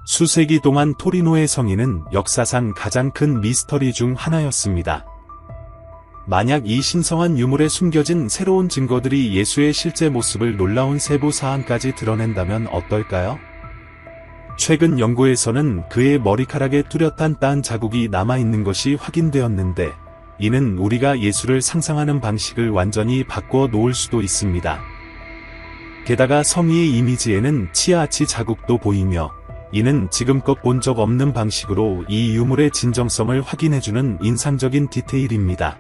수세기 동안 토리노의 성인은 역사상 가장 큰 미스터리 중 하나였습니다. 만약 이 신성한 유물에 숨겨진 새로운 증거들이 예수의 실제 모습을 놀라운 세부 사항까지 드러낸다면 어떨까요? 최근 연구에서는 그의 머리카락에 뚜렷한 딴 자국이 남아있는 것이 확인되었는데, 이는 우리가 예수를 상상하는 방식을 완전히 바꾸어 놓을 수도 있습니다. 게다가 성의의 이미지에는 치아아치 자국도 보이며, 이는 지금껏 본 적 없는 방식으로 이 유물의 진정성을 확인해주는 인상적인 디테일입니다.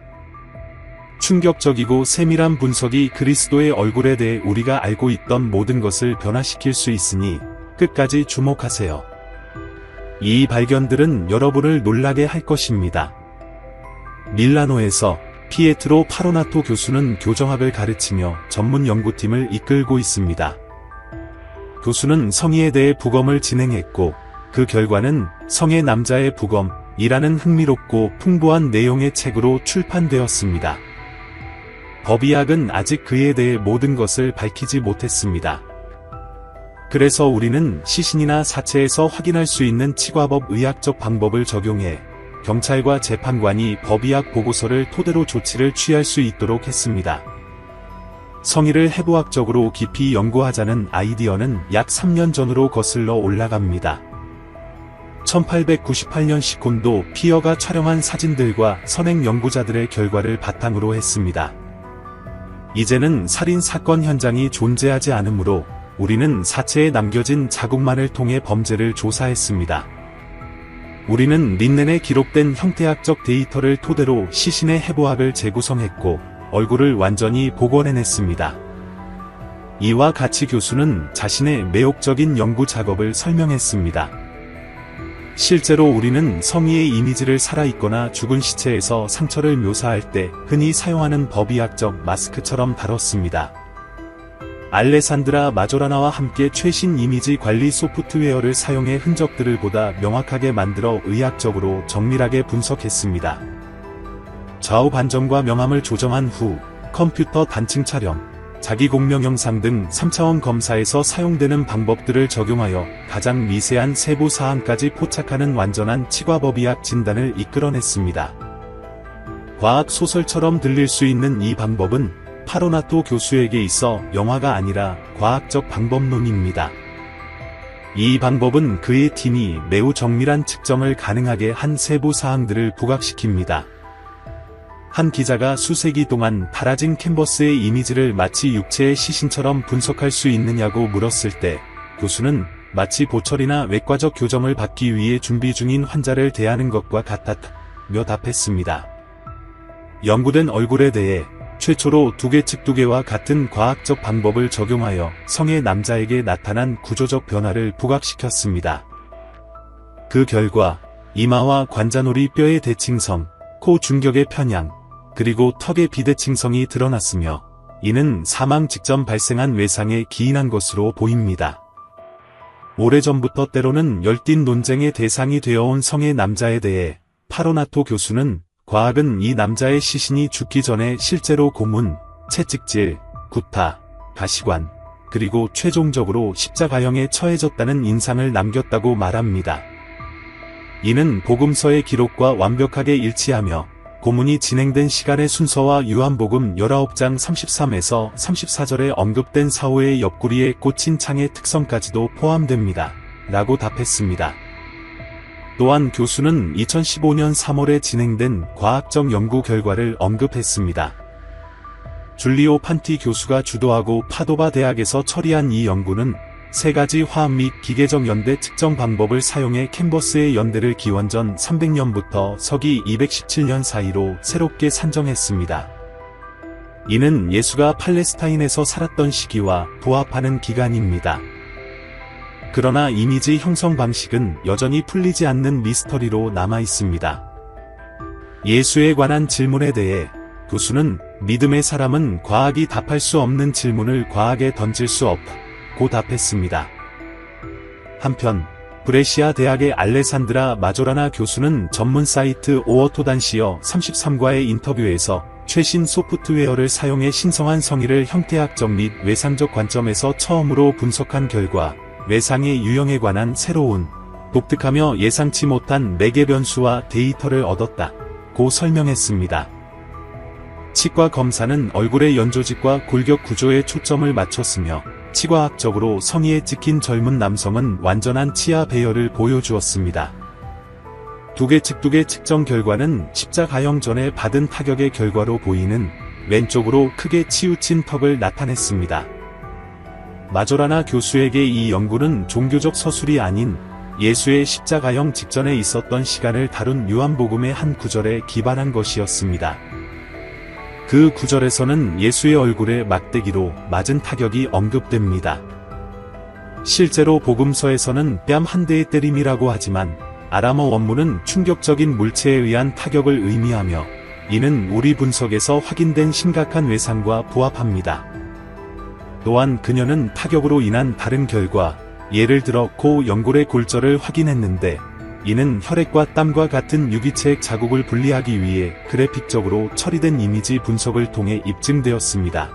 충격적이고 세밀한 분석이 그리스도의 얼굴에 대해 우리가 알고 있던 모든 것을 변화시킬 수 있으니 끝까지 주목하세요. 이 발견들은 여러분을 놀라게 할 것입니다. 밀라노에서 피에트로 파로나토 교수는 교정학을 가르치며 전문 연구팀을 이끌고 있습니다. 교수는 성의에 대해 부검을 진행했고, 그 결과는 성의 남자의 부검이라는 흥미롭고 풍부한 내용의 책으로 출판되었습니다. 법의학은 아직 그에 대해 모든 것을 밝히지 못했습니다. 그래서 우리는 시신이나 사체에서 확인할 수 있는 치과법 의학적 방법을 적용해 경찰과 재판관이 법의학 보고서를 토대로 조치를 취할 수 있도록 했습니다. 성의를 해부학적으로 깊이 연구하자는 아이디어는 약 3년 전으로 거슬러 올라갑니다. 1898년 시콘도 피어가 촬영한 사진들과 선행 연구자들의 결과를 바탕으로 했습니다. 이제는 살인 사건 현장이 존재하지 않으므로 우리는 사체에 남겨진 자국만을 통해 범죄를 조사했습니다. 우리는 린넨에 기록된 형태학적 데이터를 토대로 시신의 해부학을 재구성했고, 얼굴을 완전히 복원해냈습니다. 이와 같이 교수는 자신의 매혹적인 연구 작업을 설명했습니다. 실제로 우리는 성의의 이미지를 살아있거나 죽은 시체에서 상처를 묘사할 때 흔히 사용하는 법의학적 마스크처럼 다뤘습니다. 알레산드라 마조라나와 함께 최신 이미지 관리 소프트웨어를 사용해 흔적들을 보다 명확하게 만들어 의학적으로 정밀하게 분석했습니다. 좌우 반점과 명암을 조정한 후 컴퓨터 단층 촬영, 자기 공명 영상 등 3차원 검사에서 사용되는 방법들을 적용하여 가장 미세한 세부 사항까지 포착하는 완전한 치과법의학 진단을 이끌어냈습니다. 과학 소설처럼 들릴 수 있는 이 방법은 파로나토 교수에게 있어 영화가 아니라 과학적 방법론입니다. 이 방법은 그의 팀이 매우 정밀한 측정을 가능하게 한 세부 사항들을 부각시킵니다. 한 기자가 수세기 동안 닳아진 캔버스의 이미지를 마치 육체의 시신처럼 분석할 수 있느냐고 물었을 때, 교수는 마치 보철이나 외과적 교정을 받기 위해 준비 중인 환자를 대하는 것과 같았다며 답했습니다. 연구된 얼굴에 대해 최초로 두개측두개와 같은 과학적 방법을 적용하여 성의 남자에게 나타난 구조적 변화를 부각시켰습니다. 그 결과 이마와 관자놀이 뼈의 대칭성, 코 중격의 편향, 그리고 턱의 비대칭성이 드러났으며, 이는 사망 직전 발생한 외상에 기인한 것으로 보입니다. 오래전부터 때로는 열띤 논쟁의 대상이 되어온 성의 남자에 대해 파로나토 교수는 과학은 이 남자의 시신이 죽기 전에 실제로 고문, 채찍질, 구타, 가시관, 그리고 최종적으로 십자가형에 처해졌다는 인상을 남겼다고 말합니다. 이는 복음서의 기록과 완벽하게 일치하며 고문이 진행된 시간의 순서와 요한복음 19장 33에서 34절에 언급된 사호의 옆구리에 꽂힌 창의 특성까지도 포함됩니다. 라고 답했습니다. 또한 교수는 2015년 3월에 진행된 과학적 연구 결과를 언급했습니다. 줄리오 판티 교수가 주도하고 파도바 대학에서 처리한 이 연구는 세 가지 화학 및 기계적 연대 측정 방법을 사용해 캔버스의 연대를 기원전 300년부터 서기 217년 사이로 새롭게 산정했습니다. 이는 예수가 팔레스타인에서 살았던 시기와 부합하는 기간입니다. 그러나 이미지 형성 방식은 여전히 풀리지 않는 미스터리로 남아 있습니다. 예수에 관한 질문에 대해 교수는 믿음의 사람은 과학이 답할 수 없는 질문을 과학에 던질 수 없다고 답했습니다. 한편 브레시아 대학의 알레산드라 마조라나 교수는 전문 사이트 오어토단시어 33과의 인터뷰에서 최신 소프트웨어를 사용해 신성한 성의를 형태학적 및 외상적 관점에서 처음으로 분석한 결과 외상의 유형에 관한 새로운 독특하며 예상치 못한 매개 변수와 데이터를 얻었다고 설명했습니다. 치과 검사는 얼굴의 연조직과 골격 구조에 초점을 맞췄으며 치과학적으로 성의에 찍힌 젊은 남성은 완전한 치아 배열을 보여주었습니다. 두개측 측정 결과는 십자가형 전에 받은 타격의 결과로 보이는 왼쪽으로 크게 치우친 턱을 나타냈습니다. 마조라나 교수에게 이 연구는 종교적 서술이 아닌 예수의 십자가형 직전에 있었던 시간을 다룬 요한복음의 한 구절에 기반한 것이었습니다. 그 구절에서는 예수의 얼굴에 막대기로 맞은 타격이 언급됩니다. 실제로 복음서에서는 뺨 한 대의 때림이라고 하지만 아람어 원문은 충격적인 물체에 의한 타격을 의미하며 이는 우리 분석에서 확인된 심각한 외상과 부합합니다. 또한 그녀는 타격으로 인한 다른 결과, 예를 들어 코 연골의 골절을 확인했는데 이는 혈액과 땀과 같은 유기체의 자국을 분리하기 위해 그래픽적으로 처리된 이미지 분석을 통해 입증되었습니다.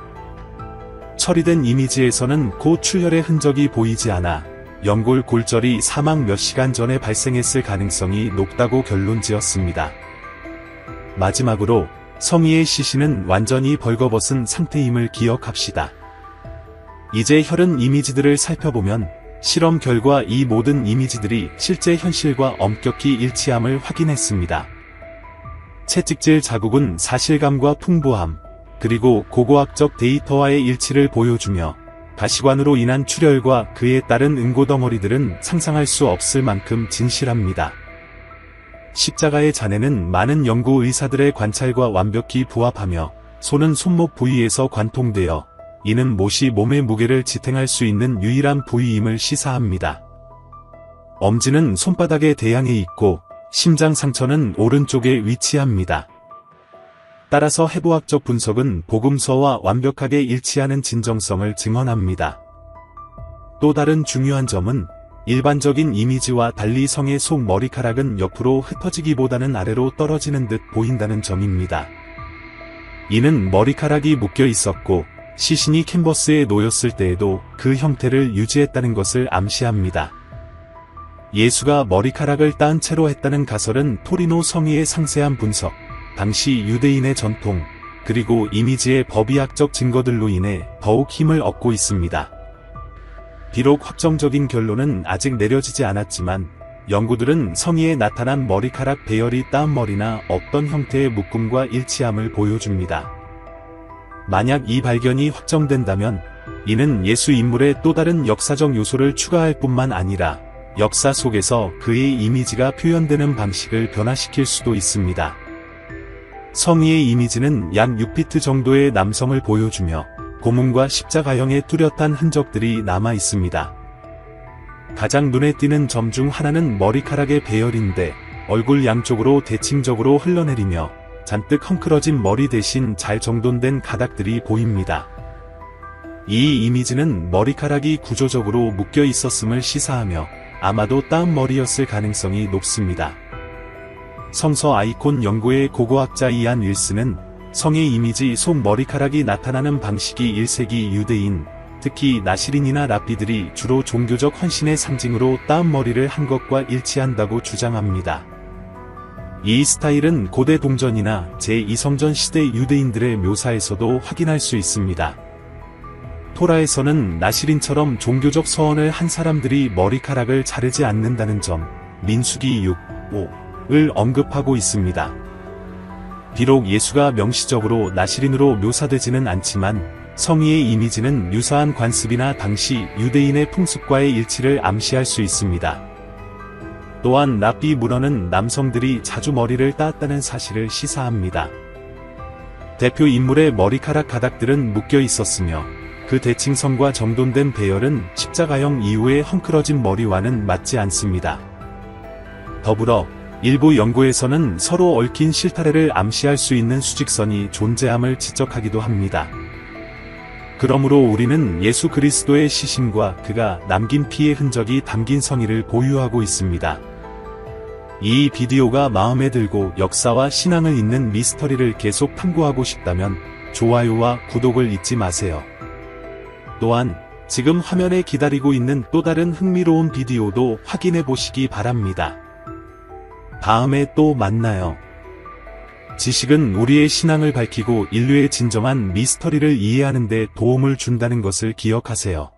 처리된 이미지에서는 코 출혈의 흔적이 보이지 않아 연골 골절이 사망 몇 시간 전에 발생했을 가능성이 높다고 결론지었습니다. 마지막으로 성의의 시신은 완전히 벌거벗은 상태임을 기억합시다. 이제 혈흔 이미지들을 살펴보면 실험 결과 이 모든 이미지들이 실제 현실과 엄격히 일치함을 확인했습니다. 채찍질 자국은 사실감과 풍부함, 그리고 고고학적 데이터와의 일치를 보여주며 가시관으로 인한 출혈과 그에 따른 응고덩어리들은 상상할 수 없을 만큼 진실합니다. 십자가의 잔해는 많은 연구 의사들의 관찰과 완벽히 부합하며 손은 손목 부위에서 관통되어 이는 못이 몸의 무게를 지탱할 수 있는 유일한 부위임을 시사합니다. 엄지는 손바닥에 대항해 있고 심장 상처는 오른쪽에 위치합니다. 따라서 해부학적 분석은 복음서와 완벽하게 일치하는 진정성을 증언합니다. 또 다른 중요한 점은 일반적인 이미지와 달리 성의 속 머리카락은 옆으로 흩어지기보다는 아래로 떨어지는 듯 보인다는 점입니다. 이는 머리카락이 묶여 있었고 시신이 캔버스에 놓였을 때에도 그 형태를 유지했다는 것을 암시합니다. 예수가 머리카락을 따은 채로 했다는 가설은 토리노 성의의 상세한 분석, 당시 유대인의 전통, 그리고 이미지의 법의학적 증거들로 인해 더욱 힘을 얻고 있습니다. 비록 확정적인 결론은 아직 내려지지 않았지만 연구들은 성의에 나타난 머리카락 배열이 따은 머리나 어떤 형태의 묶음과 일치함을 보여줍니다. 만약 이 발견이 확정된다면 이는 예수 인물의 또 다른 역사적 요소를 추가할 뿐만 아니라 역사 속에서 그의 이미지가 표현되는 방식을 변화시킬 수도 있습니다. 성의의 이미지는 약 6피트 정도의 남성을 보여주며 고문과 십자가형의 뚜렷한 흔적들이 남아 있습니다. 가장 눈에 띄는 점 중 하나는 머리카락의 배열인데 얼굴 양쪽으로 대칭적으로 흘러내리며 잔뜩 헝클어진 머리 대신 잘 정돈된 가닥들이 보입니다. 이 이미지는 머리카락이 구조적으로 묶여 있었음을 시사하며 아마도 따은 머리였을 가능성이 높습니다. 성서 아이콘 연구의 고고학자 이안 윌슨은 성의 이미지 속 머리카락이 나타나는 방식이 1세기 유대인, 특히 나시린이나 랍비들이 주로 종교적 헌신의 상징으로 따은 머리를 한 것과 일치한다고 주장합니다. 이 스타일은 고대 동전이나 제2성전 시대 유대인들의 묘사에서도 확인할 수 있습니다. 토라에서는 나시린처럼 종교적 서원을 한 사람들이 머리카락을 자르지 않는다는 점, 민수기 6:5을 언급하고 있습니다. 비록 예수가 명시적으로 나시린으로 묘사되지는 않지만 성의의 이미지는 유사한 관습이나 당시 유대인의 풍습과의 일치를 암시할 수 있습니다. 또한 랍비 문헌은 남성들이 자주 머리를 따았다는 사실을 시사합니다. 대표 인물의 머리카락 가닥들은 묶여 있었으며 그 대칭선과 정돈된 배열은 십자가형 이후의 헝클어진 머리와는 맞지 않습니다. 더불어 일부 연구에서는 서로 얽힌 실타래를 암시할 수 있는 수직선이 존재함을 지적하기도 합니다. 그러므로 우리는 예수 그리스도의 시신과 그가 남긴 피의 흔적이 담긴 성의를 보유하고 있습니다. 이 비디오가 마음에 들고 역사와 신앙을 잇는 미스터리를 계속 탐구하고 싶다면 좋아요와 구독을 잊지 마세요. 또한 지금 화면에 기다리고 있는 또 다른 흥미로운 비디오도 확인해 보시기 바랍니다. 다음에 또 만나요. 지식은 우리의 신앙을 밝히고 인류의 진정한 미스터리를 이해하는 데 도움을 준다는 것을 기억하세요.